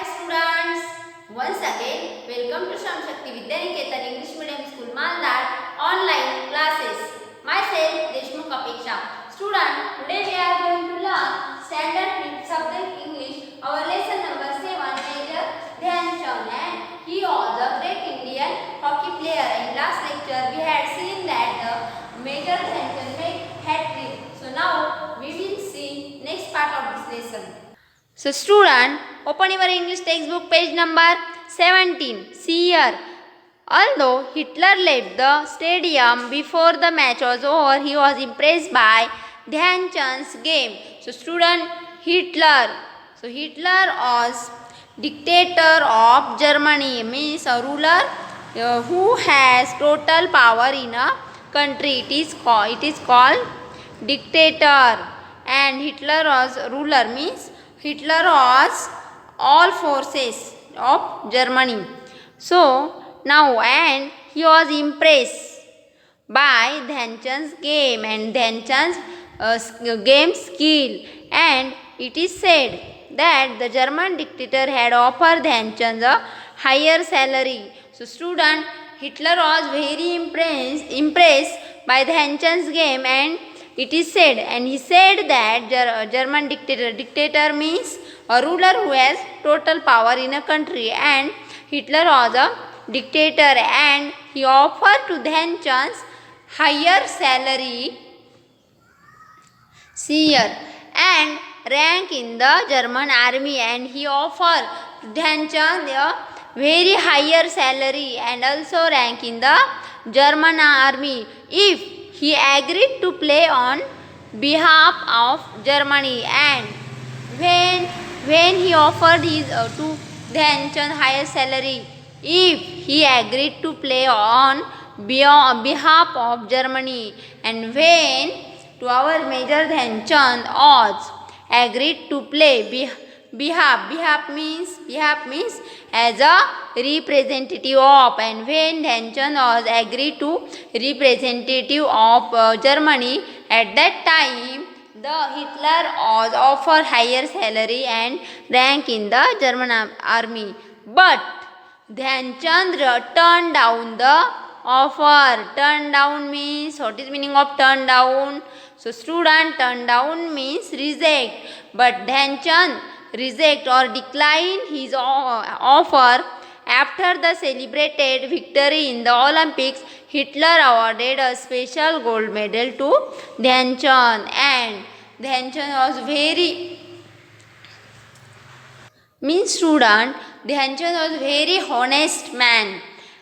students, once again welcome to Sham Shakti Vidyaniketan English Medium School Malnad online classes. Myself Deshmukh Apeksha. Student, today we are going to learn standard subject English. Our lesson number 7, Major Dhyan Chand, and he was a great Indian hockey player. In last lecture we had seen that the Major Dhyan Chand made hat-trick. So now we will see next part of this lesson. So student, open your English textbook page number 17. See here. Although Hitler left the stadium before the match was over, he was impressed by Dhyan Chand's game. So student, Hitler. So Hitler was dictator of Germany, means a ruler who has total power in a country. It is called dictator. And Hitler was ruler, means Hitler was all forces of Germany. So now, and he was impressed by Dhyan Chand's game and Dhyan Chand's game skill, and it is said that the German dictator had offered Dhyan Chand a higher salary. So student, Hitler was very impressed by Dhyan Chand's game, and it is said, and he said that German dictator means a ruler who has total power in a country, and Hitler was a dictator, and he offered to Dhyan Chand's higher salary, see here, and rank in the German army, and he offered to Dhyan Chand a very higher salary and also rank in the German army if he agreed to play on behalf of Germany. And when he offered to Dhyan Chand higher salary, if he agreed to play on behalf of Germany, and when to our Major Dhyan Chand was agreed to play behalf means as a representative of, and when Dhyan Chand was agreed to representative of Germany, at that time the Hitler was offered higher salary and rank in the German army, but Dhyan Chand turned down the offer. Turn down means, what is meaning of turn down? So student, turn down means reject, but Dhyan Chand reject or decline his offer. After the celebrated victory in the Olympics, Hitler awarded a special gold medal to Dhyan Chand, and Dhyan Chand was very student, Dhyan Chand was very honest man,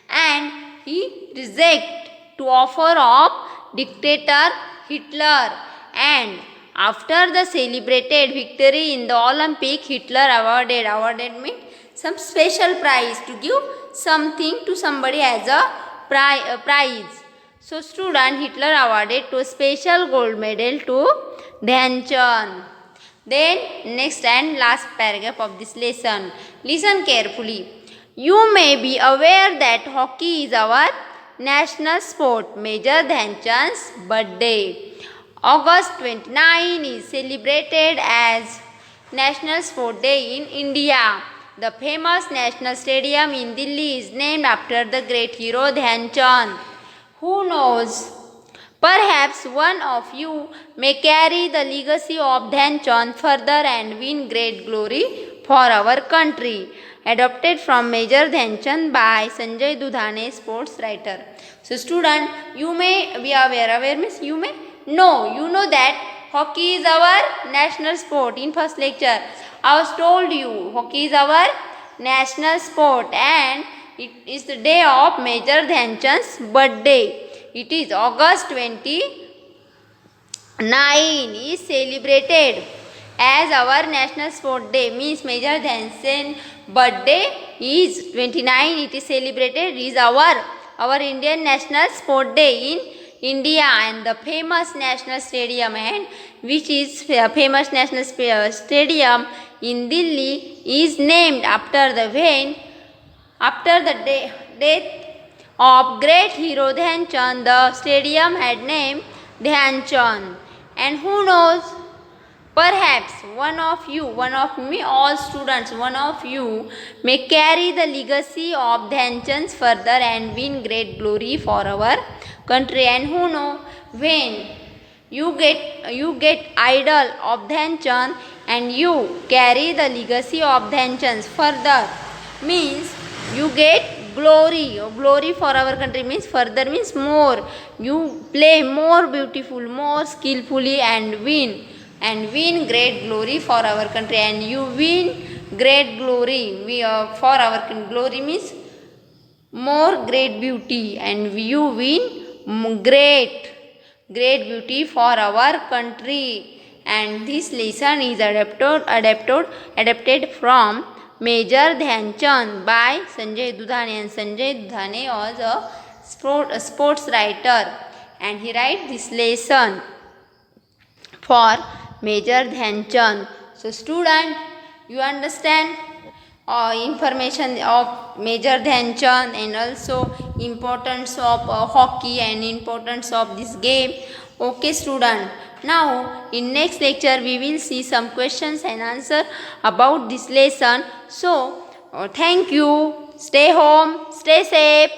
and he reject to offer of dictator Hitler. And after the celebrated victory in the Olympic, Hitler awarded means some special prize, to give something to somebody as a prize. So student, Hitler awarded to special gold medal to Dhyan Chand. Then next and last paragraph of this lesson. Listen carefully. You may be aware that hockey is our national sport. Major Dhyan Chand's birthday, August 29, is celebrated as National Sport Day in India. The famous National Stadium in Delhi is named after the great hero Dhyan Chand. Who knows? Perhaps one of you may carry the legacy of Dhyan Chand further and win great glory for our country. Adopted from Major Dhyan Chand by Sanjay Dudhane, sports writer. So student, you may be aware means you may know. You know that hockey is our national sport. In first lecture, I was told you hockey is our national sport, and it is the day of Major Dhyan Chand's birthday. It is August 29 is celebrated as our national sport day, means Major Dhyan Chand's birthday is 29, it is celebrated, is our Indian national sport day in India. And the famous national stadium, and which is famous national stadium in Delhi, is named after the death of great hero Dhyan Chand. The stadium had named Dhyan Chand. And who knows, Perhaps one of me, all students, one of you may carry the legacy of Dhyanchand further and win great glory for our country. And who know, when you get idol of Dhyanchand and you carry the legacy of Dhyanchand further, means you get glory for our country, means further means more, you play more beautiful, more skillfully and win great glory for our country, and you win great glory. For our glory means more great beauty, and you win great beauty for our country. And this lesson is adapted from Major Dhyanchand by Sanjay Dudhane, and Sanjay Dudhane was a sports writer, and he write this lesson for Major Dhyanchand. So student, you understand information of Major Dhyanchand and also importance of hockey and importance of this game. Okay student, now in next lecture we will see some questions and answer about this lesson. So thank you, stay home, stay safe.